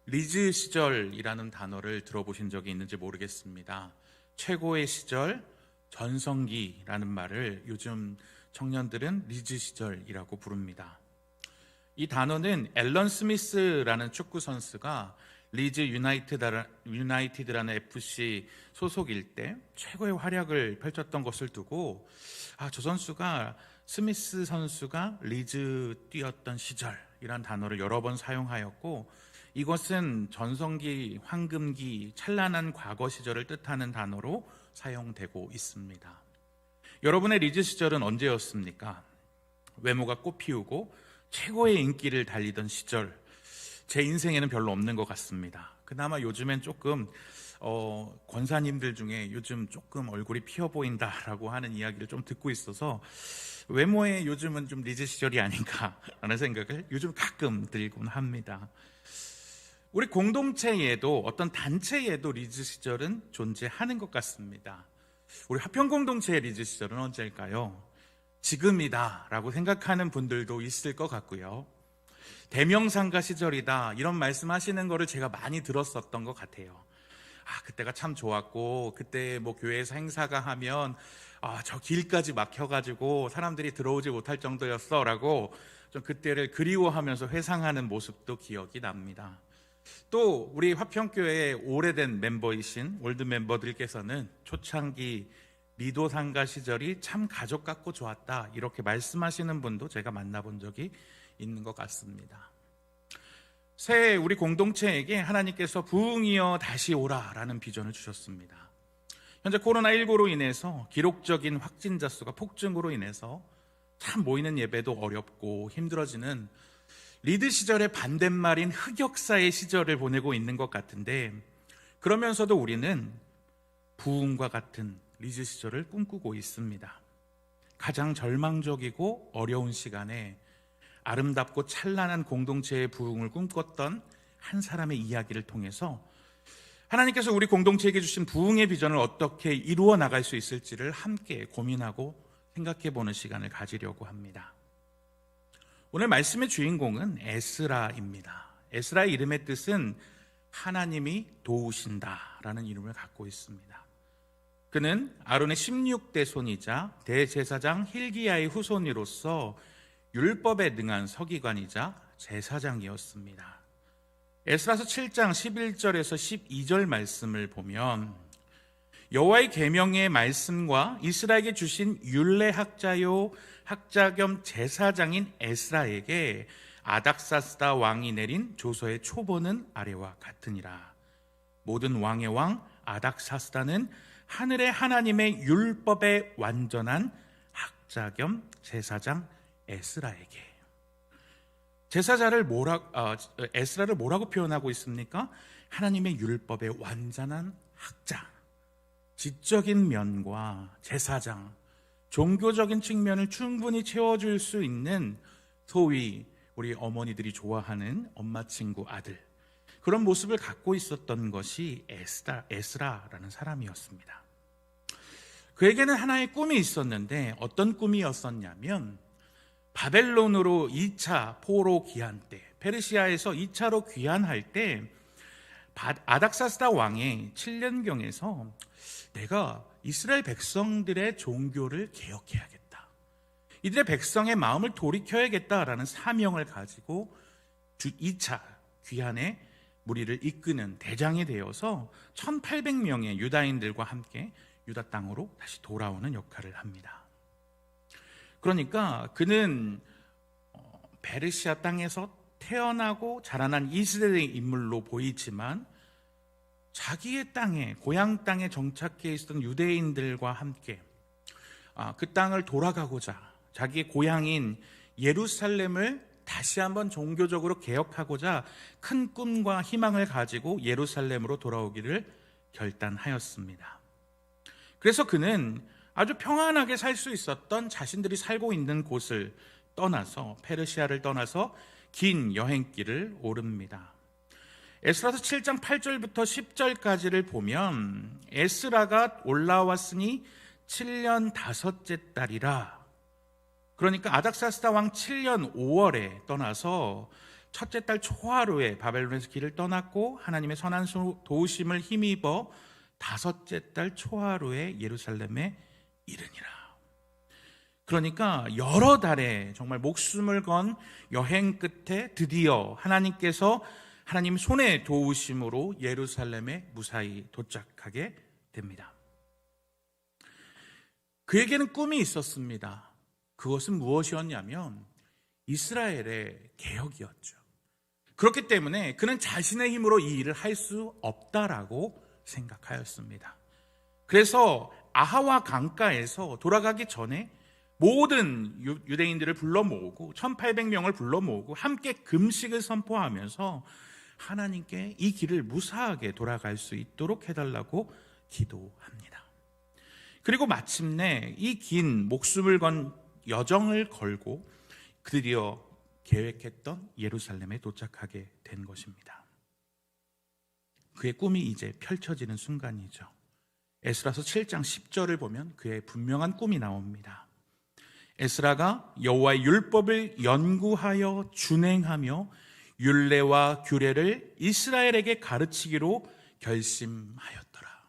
리즈 시절이라는 단어를 들어보신 적이 있는지 모르겠습니다. 최고의 시절, 전성기라는 말을 요즘 청년들은 리즈 시절이라고 부릅니다. 이 단어는 앨런 스미스라는 축구 선수가 리즈 유나이티드라는 FC 소속일 때 최고의 활약을 펼쳤던 것을 두고 저 선수가 스미스 선수가 리즈 뛰었던 시절이란 단어를 여러 번 사용하였고, 이것은 전성기, 황금기, 찬란한 과거 시절을 뜻하는 단어로 사용되고 있습니다. 여러분의 리즈 시절은 언제였습니까? 외모가 꽃피우고 최고의 인기를 달리던 시절, 제 인생에는 별로 없는 것 같습니다. 그나마 요즘엔 조금 권사님들 중에 요즘 조금 얼굴이 피어 보인다라고 하는 이야기를 좀 듣고 있어서 외모에 요즘은 좀 리즈 시절이 아닌가라는 생각을 요즘 가끔 들곤 합니다. 우리 공동체에도 어떤 단체에도 리즈 시절은 존재하는 것 같습니다. 우리 화평 공동체의 리즈 시절은 언제일까요? 지금이다 라고 생각하는 분들도 있을 것 같고요. 대명상가 시절이다 이런 말씀하시는 거를 제가 많이 들었었던 것 같아요. 그때가 참 좋았고, 그때 뭐 교회에서 행사가 하면 저 길까지 막혀가지고 사람들이 들어오지 못할 정도였어 라고 좀 그때를 그리워하면서 회상하는 모습도 기억이 납니다. 또 우리 화평교회의 오래된 멤버이신 올드 멤버들께서는 초창기 리도상가 시절이 참 가족 같고 좋았다 이렇게 말씀하시는 분도 제가 만나본 적이 있는 것 같습니다. 새해 우리 공동체에게 하나님께서 부흥이여 다시 오라라는 비전을 주셨습니다. 현재 코로나19로 인해서 기록적인 확진자 수가 폭증으로 인해서 참 모이는 예배도 어렵고 힘들어지는 리드 시절의 반대말인 흑역사의 시절을 보내고 있는 것 같은데, 그러면서도 우리는 부흥과 같은 리즈 시절을 꿈꾸고 있습니다. 가장 절망적이고 어려운 시간에 아름답고 찬란한 공동체의 부흥을 꿈꿨던 한 사람의 이야기를 통해서 하나님께서 우리 공동체에게 주신 부흥의 비전을 어떻게 이루어 나갈 수 있을지를 함께 고민하고 생각해 보는 시간을 가지려고 합니다. 오늘 말씀의 주인공은 에스라입니다. 에스라의 이름의 뜻은 하나님이 도우신다라는 이름을 갖고 있습니다. 그는 아론의 16대 손이자 대제사장 힐기야의 후손으로서 율법에 능한 서기관이자 제사장이었습니다. 에스라서 7장 11절에서 12절 말씀을 보면 여호와의 계명의 말씀과 이스라엘에게 주신 율례학자요 학자 겸 제사장인 에스라에게 아닥사스다 왕이 내린 조서의 초본은 아래와 같으니라. 모든 왕의 왕 아닥사스다는 하늘의 하나님의 율법의 완전한 학자 겸 제사장 에스라에게. 에스라를 뭐라고 표현하고 있습니까? 하나님의 율법의 완전한 학자, 지적인 면과 제사장, 종교적인 측면을 충분히 채워줄 수 있는 소위 우리 어머니들이 좋아하는 엄마 친구 아들, 그런 모습을 갖고 있었던 것이 에스라라는 사람이었습니다. 그에게는 하나의 꿈이 있었는데 어떤 꿈이었었냐면, 바벨론으로 2차 포로 귀환 때, 페르시아에서 2차로 귀환할 때 아닥사스다 왕의 7년경에서 내가 이스라엘 백성들의 종교를 개혁해야겠다, 이들의 백성의 마음을 돌이켜야겠다라는 사명을 가지고 2차 귀환의 무리를 이끄는 대장이 되어서 1800명의 유다인들과 함께 유다 땅으로 다시 돌아오는 역할을 합니다. 그러니까 그는 페르시아 땅에서 태어나고 자라난 이스라엘의 인물로 보이지만 자기의 땅에, 고향 땅에 정착해 있었던 유대인들과 함께 그 땅을 돌아가고자, 자기의 고향인 예루살렘을 다시 한번 종교적으로 개혁하고자 큰 꿈과 희망을 가지고 예루살렘으로 돌아오기를 결단하였습니다. 그래서 그는 아주 평안하게 살 수 있었던 자신들이 살고 있는 곳을 떠나서, 페르시아를 떠나서 긴 여행길을 오릅니다. 에스라서 7장 8절부터 10절까지를 보면 에스라가 올라왔으니 7년 5째 달이라, 그러니까 아닥사스다 왕 7년 5월에 떠나서 첫째 달 초하루에 바벨론에서 길을 떠났고 하나님의 선한 도우심을 힘입어 다섯째 달 초하루에 예루살렘에 이르니라. 그러니까 여러 달의 정말 목숨을 건 여행 끝에 드디어 하나님께서 하나님 손의 도우심으로 예루살렘에 무사히 도착하게 됩니다. 그에게는 꿈이 있었습니다. 그것은 무엇이었냐면 이스라엘의 개혁이었죠. 그렇기 때문에 그는 자신의 힘으로 이 일을 할 수 없다라고 생각하였습니다. 그래서 아하와 강가에서 돌아가기 전에 모든 유대인들을 불러 모으고 1800명을 불러 모으고 함께 금식을 선포하면서 하나님께 이 길을 무사하게 돌아갈 수 있도록 해달라고 기도합니다. 그리고 마침내 이 긴 목숨을 건 여정을 걸고 드디어 계획했던 예루살렘에 도착하게 된 것입니다. 그의 꿈이 이제 펼쳐지는 순간이죠. 에스라서 7장 10절을 보면 그의 분명한 꿈이 나옵니다. 에스라가 여호와의 율법을 연구하여 준행하며 율례와 규례를 이스라엘에게 가르치기로 결심하였더라.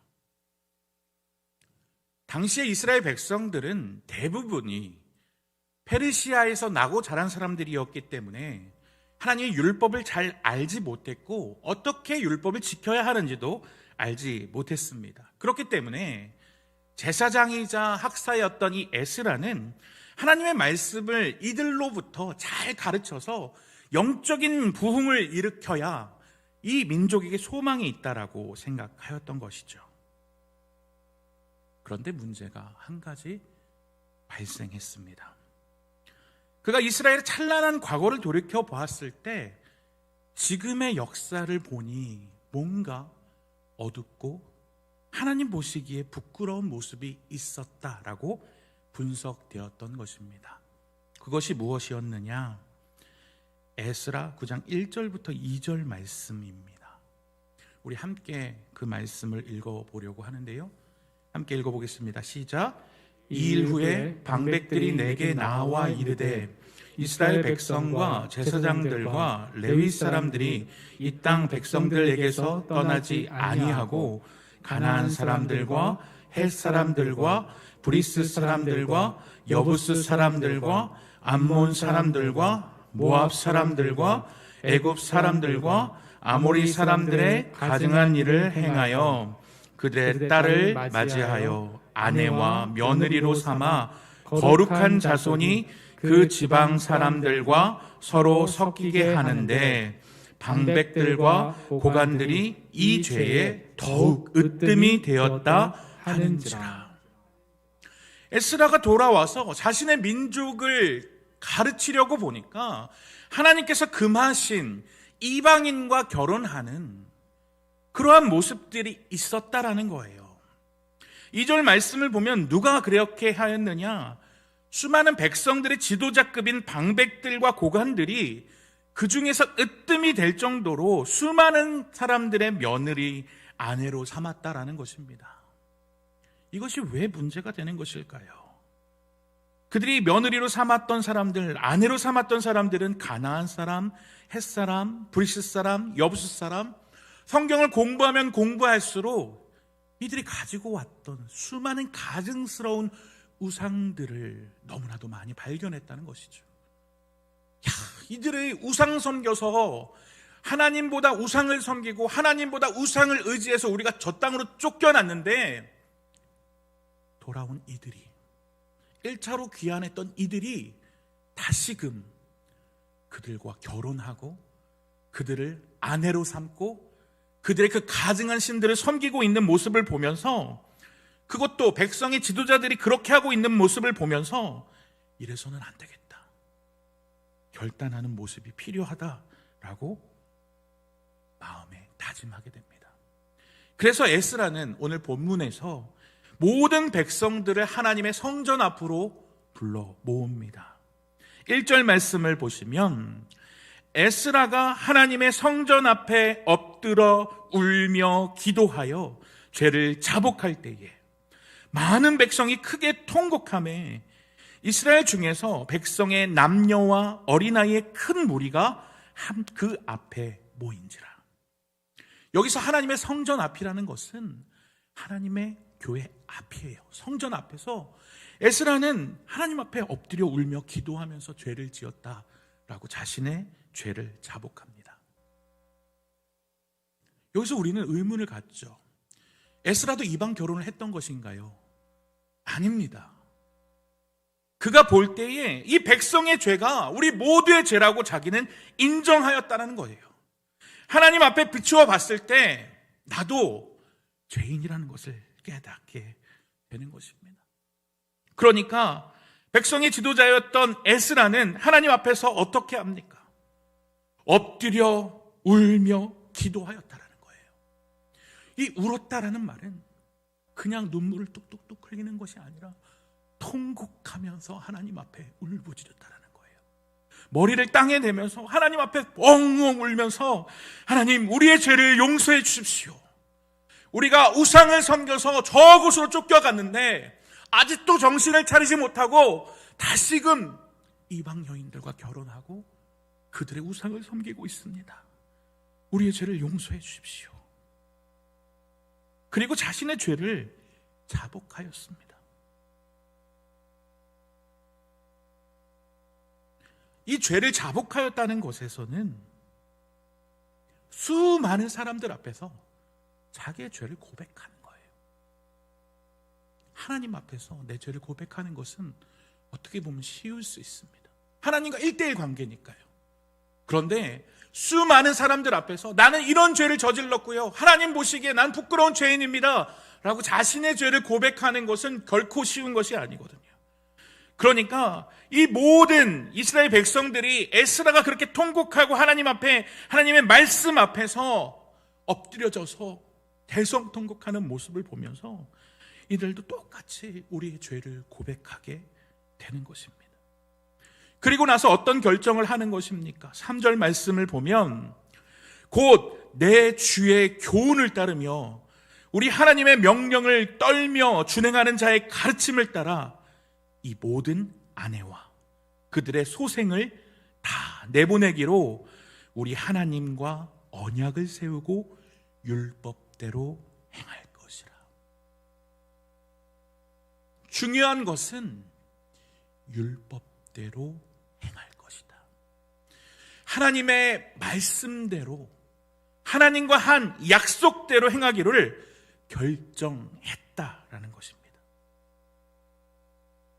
당시의 이스라엘 백성들은 대부분이 페르시아에서 나고 자란 사람들이었기 때문에 하나님의 율법을 잘 알지 못했고 어떻게 율법을 지켜야 하는지도 알지 못했습니다. 그렇기 때문에 제사장이자 학사였던 이 에스라는 하나님의 말씀을 이들로부터 잘 가르쳐서 영적인 부흥을 일으켜야 이 민족에게 소망이 있다라고 생각하였던 것이죠. 그런데 문제가 한 가지 발생했습니다. 그가 이스라엘의 찬란한 과거를 돌이켜 보았을 때 지금의 역사를 보니 뭔가 어둡고 하나님 보시기에 부끄러운 모습이 있었다라고 분석되었던 것입니다. 그것이 무엇이었느냐? 에스라 9장 1절부터 2절 말씀입니다. 우리 함께 그 말씀을 읽어보려고 하는데요. 함께 읽어보겠습니다. 시작. 이 일 후에 방백들이 내게 나와 이르되 이스라엘 백성과 제사장들과 레위 사람들이 이 땅 백성들에게서 떠나지 아니하고 가나안 사람들과 헷 사람들과 브리스 사람들과 여부스 사람들과 암몬 사람들과 모압 사람들과 애굽 사람들과 아모리 사람들의 가증한 일을 행하여 그들의 딸을 맞이하여 아내와 며느리로 삼아 거룩한 자손이 그 지방 사람들과 서로 섞이게 하는데 방백들과 고관들이 이 죄에 더욱 으뜸이 되었다 하는지라. 에스라가 돌아와서 자신의 민족을 가르치려고 보니까 하나님께서 금하신 이방인과 결혼하는 그러한 모습들이 있었다라는 거예요. 2절 말씀을 보면 누가 그렇게 하였느냐? 수많은 백성들의 지도자급인 방백들과 고관들이 그 중에서 으뜸이 될 정도로 수많은 사람들의 며느리, 아내로 삼았다라는 것입니다. 이것이 왜 문제가 되는 것일까요? 그들이 며느리로 삼았던 사람들, 아내로 삼았던 사람들은 가나안 사람, 헷 사람, 브리스 사람, 여부스 사람, 성경을 공부하면 공부할수록 이들이 가지고 왔던 수많은 가증스러운 우상들을 너무나도 많이 발견했다는 것이죠. 이들의 우상 섬겨서 하나님보다 우상을 섬기고 하나님보다 우상을 의지해서 우리가 저 땅으로 쫓겨났는데 돌아온 이들이 1차로 귀환했던 이들이 다시금 그들과 결혼하고 그들을 아내로 삼고 그들의 그 가증한 신들을 섬기고 있는 모습을 보면서 그것도 백성의 지도자들이 그렇게 하고 있는 모습을 보면서 이래서는 안 되겠다. 결단하는 모습이 필요하다라고 마음에 다짐하게 됩니다. 그래서 에스라는 오늘 본문에서 모든 백성들을 하나님의 성전 앞으로 불러 모읍니다. 1절 말씀을 보시면 에스라가 하나님의 성전 앞에 엎드러 울며 기도하여 죄를 자복할 때에 많은 백성이 크게 통곡하며 이스라엘 중에서 백성의 남녀와 어린아이의 큰 무리가 그 앞에 모인지라. 여기서 하나님의 성전 앞이라는 것은 하나님의 교회 앞이에요. 성전 앞에서 에스라는 하나님 앞에 엎드려 울며 기도하면서 죄를 지었다라고 자신의 죄를 자복합니다. 여기서 우리는 의문을 갖죠. 에스라도 이방 결혼을 했던 것인가요? 아닙니다. 그가 볼 때에 이 백성의 죄가 우리 모두의 죄라고 자기는 인정하였다는 거예요. 하나님 앞에 비추어 봤을 때 나도 죄인이라는 것을 깨닫게 되는 것입니다. 그러니까 백성의 지도자였던 에스라는 하나님 앞에서 어떻게 합니까? 엎드려 울며 기도하였다라는 거예요. 이 울었다라는 말은 그냥 눈물을 뚝뚝뚝 흘리는 것이 아니라 통곡하면서 하나님 앞에 울부짖었다라는 거예요. 머리를 땅에 대면서 하나님 앞에 엉엉 울면서 하나님, 우리의 죄를 용서해 주십시오. 우리가 우상을 섬겨서 저곳으로 쫓겨갔는데 아직도 정신을 차리지 못하고 다시금 이방 여인들과 결혼하고 그들의 우상을 섬기고 있습니다. 우리의 죄를 용서해 주십시오. 그리고 자신의 죄를 자복하였습니다. 이 죄를 자복하였다는 것에서는 수많은 사람들 앞에서 자기의 죄를 고백하는 거예요. 하나님 앞에서 내 죄를 고백하는 것은 어떻게 보면 쉬울 수 있습니다. 하나님과 1:1 관계니까요. 그런데 수많은 사람들 앞에서 나는 이런 죄를 저질렀고요, 하나님 보시기에 난 부끄러운 죄인입니다 라고 자신의 죄를 고백하는 것은 결코 쉬운 것이 아니거든요. 그러니까 이 모든 이스라엘 백성들이 에스라가 그렇게 통곡하고 하나님 앞에, 하나님의 말씀 앞에서 엎드려져서 대성통곡하는 모습을 보면서 이들도 똑같이 우리의 죄를 고백하게 되는 것입니다. 그리고 나서 어떤 결정을 하는 것입니까? 3절 말씀을 보면 곧 내 주의 교훈을 따르며 우리 하나님의 명령을 떨며 준행하는 자의 가르침을 따라 이 모든 아내와 그들의 소생을 다 내보내기로 우리 하나님과 언약을 세우고 율법대로 행할 것이라. 중요한 것은 율법대로 행할 것이다. 하나님의 말씀대로, 하나님과 한 약속대로 행하기를 결정했다라는 것입니다.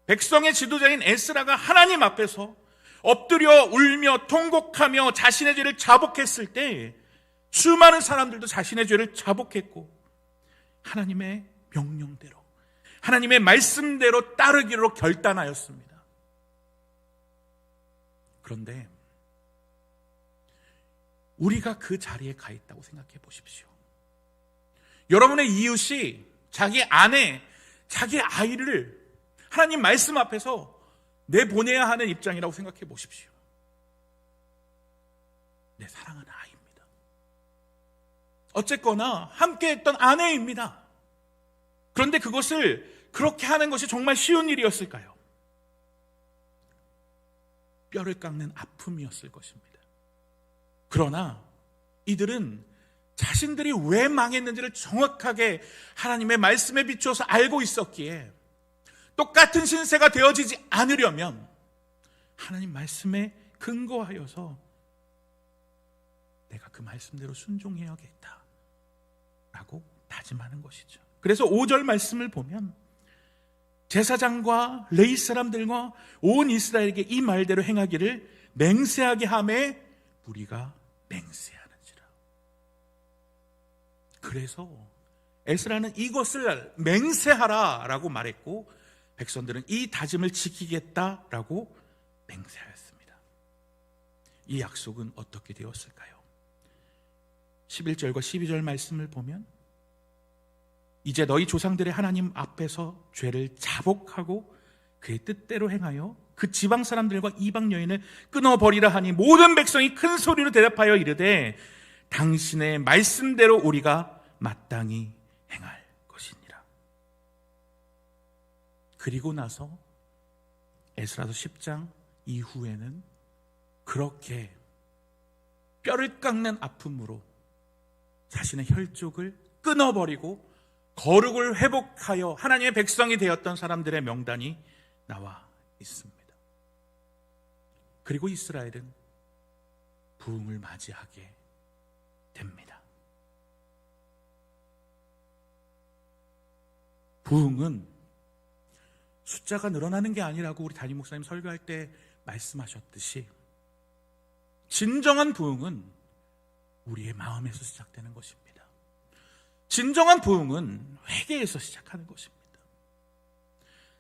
백성의 지도자인 에스라가 하나님 앞에서 엎드려 울며 통곡하며 자신의 죄를 자복했을 때 수많은 사람들도 자신의 죄를 자복했고 하나님의 명령대로, 하나님의 말씀대로 따르기로 결단하였습니다. 그런데 우리가 그 자리에 가 있다고 생각해 보십시오. 여러분의 이웃이 자기 아내, 자기 아이를 하나님 말씀 앞에서 내보내야 하는 입장이라고 생각해 보십시오. 내 사랑하는 아이입니다. 어쨌거나 함께 했던 아내입니다. 그런데 그것을 그렇게 하는 것이 정말 쉬운 일이었을까요? 뼈를 깎는 아픔이었을 것입니다. 그러나 이들은 자신들이 왜 망했는지를 정확하게 하나님의 말씀에 비추어서 알고 있었기에 똑같은 신세가 되어지지 않으려면 하나님 말씀에 근거하여서 내가 그 말씀대로 순종해야겠다 라고 다짐하는 것이죠. 그래서 5절 말씀을 보면 제사장과 레위 사람들과 온 이스라엘에게 이 말대로 행하기를 맹세하게 하매 우리가 맹세하는지라. 그래서 에스라는 이것을 맹세하라라고 말했고 백성들은 이 다짐을 지키겠다라고 맹세하였습니다. 이 약속은 어떻게 되었을까요? 11절과 12절 말씀을 보면 이제 너희 조상들의 하나님 앞에서 죄를 자복하고 그의 뜻대로 행하여 그 지방 사람들과 이방 여인을 끊어버리라 하니 모든 백성이 큰 소리로 대답하여 이르되 당신의 말씀대로 우리가 마땅히 행할 것이니라. 그리고 나서 에스라서 10장 이후에는 그렇게 뼈를 깎는 아픔으로 자신의 혈족을 끊어버리고 거룩을 회복하여 하나님의 백성이 되었던 사람들의 명단이 나와 있습니다. 그리고 이스라엘은 부흥을 맞이하게 됩니다. 부흥은 숫자가 늘어나는 게 아니라고 우리 담임 목사님 설교할 때 말씀하셨듯이 진정한 부흥은 우리의 마음에서 시작되는 것입니다. 진정한 부흥은 회개에서 시작하는 것입니다.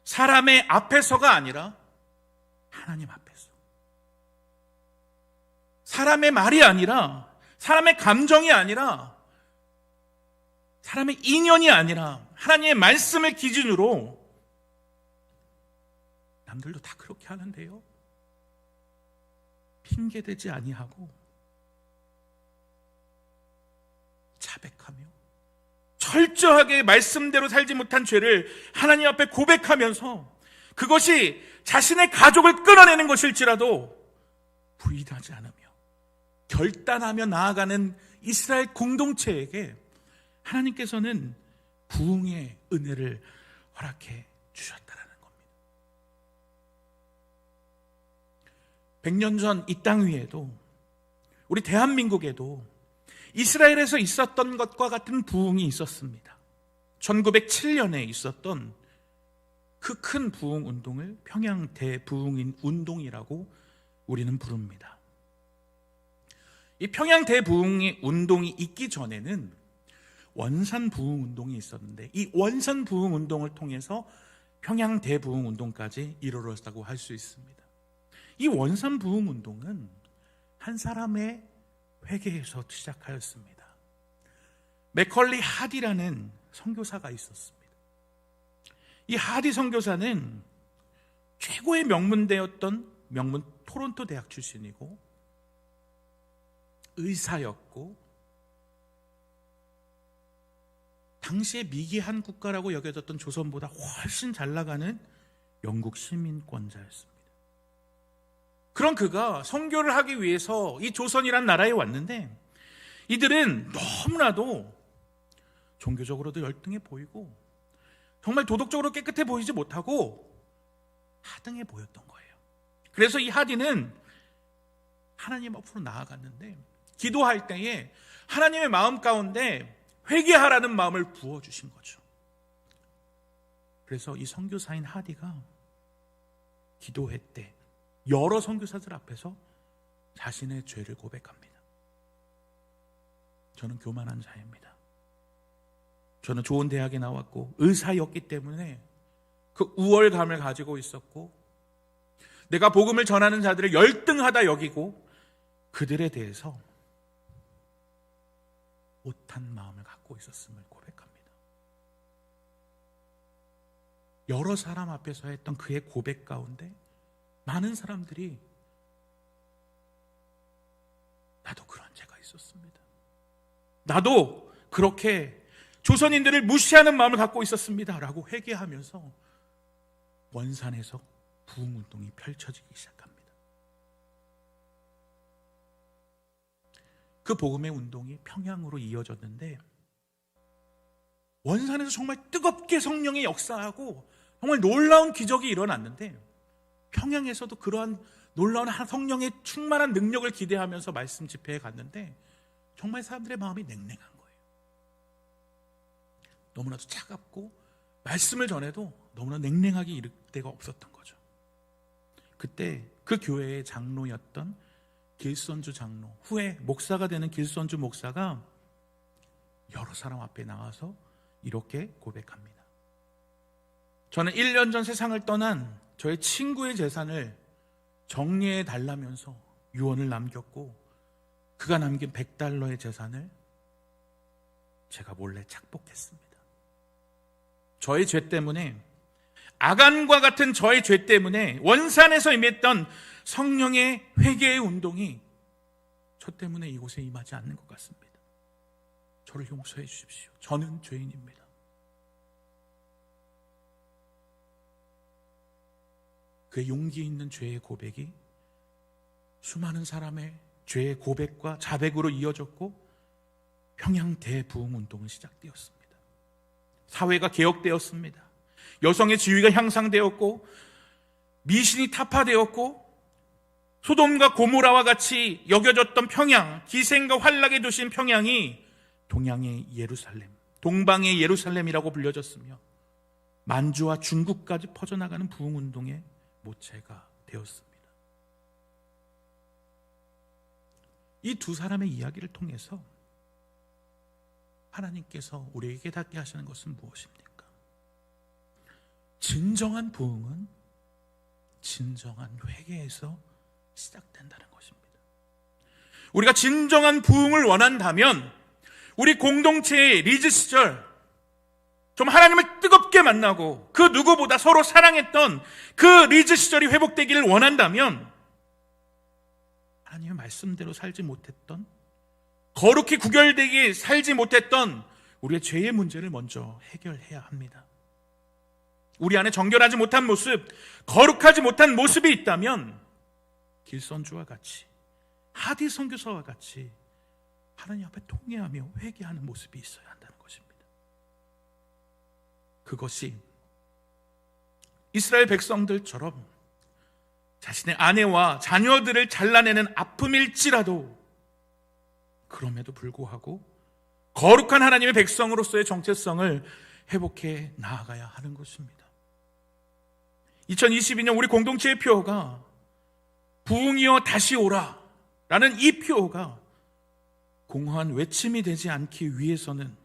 사람의 앞에서가 아니라 하나님 앞에서. 사람의 말이 아니라, 사람의 감정이 아니라, 사람의 인연이 아니라 하나님의 말씀을 기준으로. 남들도 다 그렇게 하는데요, 핑계대지 아니하고 자백하며 철저하게 말씀대로 살지 못한 죄를 하나님 앞에 고백하면서 그것이 자신의 가족을 끊어내는 것일지라도 부인하지 않으며 결단하며 나아가는 이스라엘 공동체에게 하나님께서는 부흥의 은혜를 허락해 주셨다라는 겁니다. 100년 전 이 땅 위에도, 우리 대한민국에도 이스라엘에서 있었던 것과 같은 부흥이 있었습니다. 1907년에 있었던 그 큰 부흥 운동을 평양 대부흥 운동이라고 우리는 부릅니다. 이 평양 대부흥 운동이 있기 전에는 원산 부흥 운동이 있었는데, 이 원산 부흥 운동을 통해서 평양 대부흥 운동까지 이루어졌다고 할 수 있습니다. 이 원산 부흥 운동은 한 사람의 회개에서 시작하였습니다. 맥컬리 하디라는 선교사가 있었습니다. 이 하디 선교사는 최고의 명문대였던 명문 토론토 대학 출신이고 의사였고 당시에 미개한 국가라고 여겨졌던 조선보다 훨씬 잘 나가는 영국 시민권자였습니다. 그런 그가 선교를 하기 위해서 이 조선이란 나라에 왔는데, 이들은 너무나도 종교적으로도 열등해 보이고 정말 도덕적으로 깨끗해 보이지 못하고 하등해 보였던 거예요. 그래서 이 하디는 하나님 앞으로 나아갔는데, 기도할 때에 하나님의 마음 가운데 회개하라는 마음을 부어주신 거죠. 그래서 이 선교사인 하디가 기도회 때 여러 선교사들 앞에서 자신의 죄를 고백합니다. 저는 교만한 자입니다. 저는 좋은 대학에 나왔고 의사였기 때문에 그 우월감을 가지고 있었고, 내가 복음을 전하는 자들을 열등하다 여기고 그들에 대해서 못한 마음을 갖고 있었음을 고백합니다. 여러 사람 앞에서 했던 그의 고백 가운데 많은 사람들이 나도 그런 죄가 있었습니다, 나도 그렇게 조선인들을 무시하는 마음을 갖고 있었습니다 라고 회개하면서 원산에서 부흥운동이 펼쳐지기 시작합니다. 그 복음의 운동이 평양으로 이어졌는데, 원산에서 정말 뜨겁게 성령이 역사하고 정말 놀라운 기적이 일어났는데, 평양에서도 그러한 놀라운 성령의 충만한 능력을 기대하면서 말씀 집회에 갔는데 정말 사람들의 마음이 냉랭한 거예요. 너무나도 차갑고 말씀을 전해도 너무나 냉랭하게 이를 데가 없었던 거죠. 그때 그 교회의 장로였던 길선주 장로, 후에 목사가 되는 길선주 목사가 여러 사람 앞에 나와서 이렇게 고백합니다. 저는 1년 전 세상을 떠난 저의 친구의 재산을 정리해 달라면서 유언을 남겼고, 그가 남긴 $100의 재산을 제가 몰래 착복했습니다. 저의 죄 때문에, 아간과 같은 저의 죄 때문에 원산에서 임했던 성령의 회개의 운동이 저 때문에 이곳에 임하지 않는 것 같습니다. 저를 용서해 주십시오. 저는 죄인입니다. 그의 용기 있는 죄의 고백이 수많은 사람의 죄의 고백과 자백으로 이어졌고 평양 대부흥운동은 시작되었습니다. 사회가 개혁되었습니다. 여성의 지위가 향상되었고 미신이 타파되었고 소돔과 고모라와 같이 여겨졌던 평양, 기생과 환락의 도시인 평양이 동양의 예루살렘, 동방의 예루살렘이라고 불려졌으며 만주와 중국까지 퍼져나가는 부흥운동의 모체가 되었습니다. 이 두 사람의 이야기를 통해서 하나님께서 우리에게 닿게 하시는 것은 무엇입니까? 진정한 부흥은 진정한 회개에서 시작된다는 것입니다. 우리가 진정한 부흥을 원한다면 우리 공동체의 리즈 시절 좀 하나님을 뜨겁게 만나고 그 누구보다 서로 사랑했던 그 리즈 시절이 회복되기를 원한다면 하나님의 말씀대로 살지 못했던, 거룩히 구별되게 살지 못했던 우리의 죄의 문제를 먼저 해결해야 합니다. 우리 안에 정결하지 못한 모습, 거룩하지 못한 모습이 있다면 길선주와 같이, 하디 선교사와 같이 하나님 앞에 통회하며 회개하는 모습이 있어야 한다는 것입니다. 그것이 이스라엘 백성들처럼 자신의 아내와 자녀들을 잘라내는 아픔일지라도 그럼에도 불구하고 거룩한 하나님의 백성으로서의 정체성을 회복해 나아가야 하는 것입니다. 2022년 우리 공동체의 표어가 부흥이여 다시 오라 라는 이 표어가 공허한 외침이 되지 않기 위해서는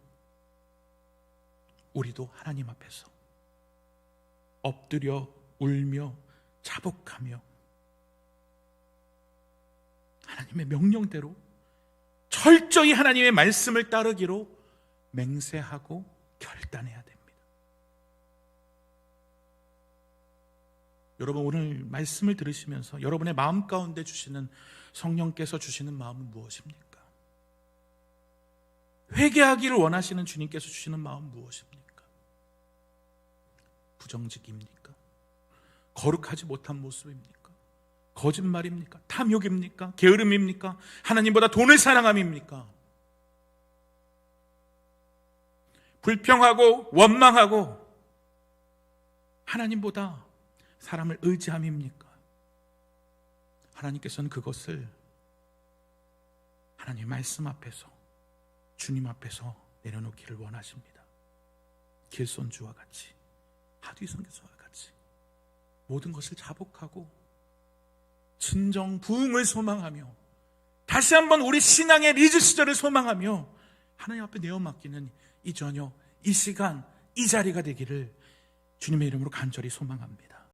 우리도 하나님 앞에서 엎드려 울며 자복하며 하나님의 명령대로 철저히 하나님의 말씀을 따르기로 맹세하고 결단해야 됩니다. 여러분, 오늘 말씀을 들으시면서 여러분의 마음 가운데 주시는 성령께서 주시는 마음은 무엇입니까? 회개하기를 원하시는 주님께서 주시는 마음은 무엇입니까? 부정직입니까? 거룩하지 못한 모습입니까? 거짓말입니까? 탐욕입니까? 게으름입니까? 하나님보다 돈을 사랑함입니까? 불평하고 원망하고 하나님보다 사람을 의지함입니까? 하나님께서는 그것을 하나님의 말씀 앞에서, 주님 앞에서 내려놓기를 원하십니다. 길손주와 같이, 하디 선교사와 같이 모든 것을 자복하고 진정 부흥을 소망하며 다시 한번 우리 신앙의 리즈 시절을 소망하며 하나님 앞에 내어 맡기는 이 저녁, 이 시간, 이 자리가 되기를 주님의 이름으로 간절히 소망합니다.